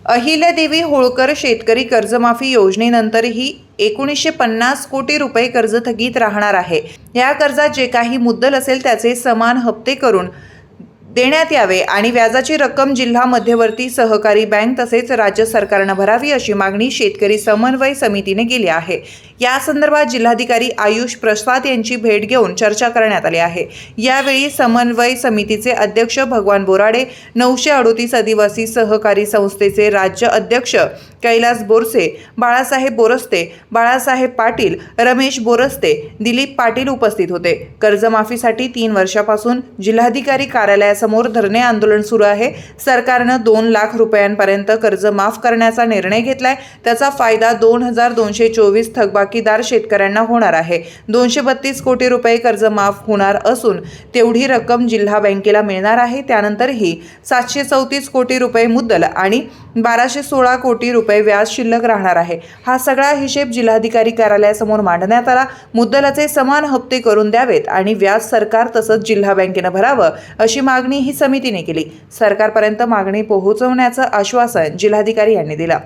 अहिल्यादेवी होळकर शेतकरी कर्जमाफी योजनेनंतरही 1950 कोटी रुपये कर्ज थकीत राहणार आहे। या कर्जात जे काही मुद्दल असेल त्याचे समान हप्ते करून देण्यात यावे आणि व्याजाची रक्कम जिल्हा मध्यवर्ती सहकारी बँक तसेच राज्य सरकारने भरावी अशी मागणी शेतकरी समन्वय समितीने केली आहे। या संदर्भात जिल्हाधिकारी आयुष प्रसाद यांची भेट घेऊन चर्चा करण्यात आली आहे। यावेळी समन्वय समितीचे अध्यक्ष भगवान बोराडे, 938 आदिवासी सहकारी संस्थेचे राज्य अध्यक्ष कैलास बोरसे, बाळासाहेब बोरस्ते, बाळासाहेब पाटील, रमेश बोरस्ते, दिलीप पाटील उपस्थित होते। कर्जमाफीसाठी 3 वर्षापासून जिल्हाधिकारी कार्यालयासमोर धरणे आंदोलन सुरू आहे। सरकारने 2 लाख रुपयांपर्यंत कर्ज माफ करण्याचा निर्णय घेतलाय। त्याचा फायदा 2224 थकबाकीदार शेतकऱ्यांना होणार आहे। 232 कोटी रुपये कर्ज माफ होणार असून तेवढी रक्कम जिल्हा बँकेला मिळणार आहे। त्यानंतरही 734 कोटी रुपये मुद्दल आणि 1216 कोटी रुपये व्याज शिल्लक राहणार आहे। हा सगळा हिशेब जिल्हाधिकारी कार्यालयासमोर मांडण्यात आला। मुद्दलाचे समान हप्ते करून द्यावेत आणि व्याज सरकार तसंच जिल्हा बँकेने भरावं अशी मागणी ही समितीने केली। सरकारपर्यंत मागणी पोहोचवण्याचं आश्वासन जिल्हाधिकारी यांनी दिलं।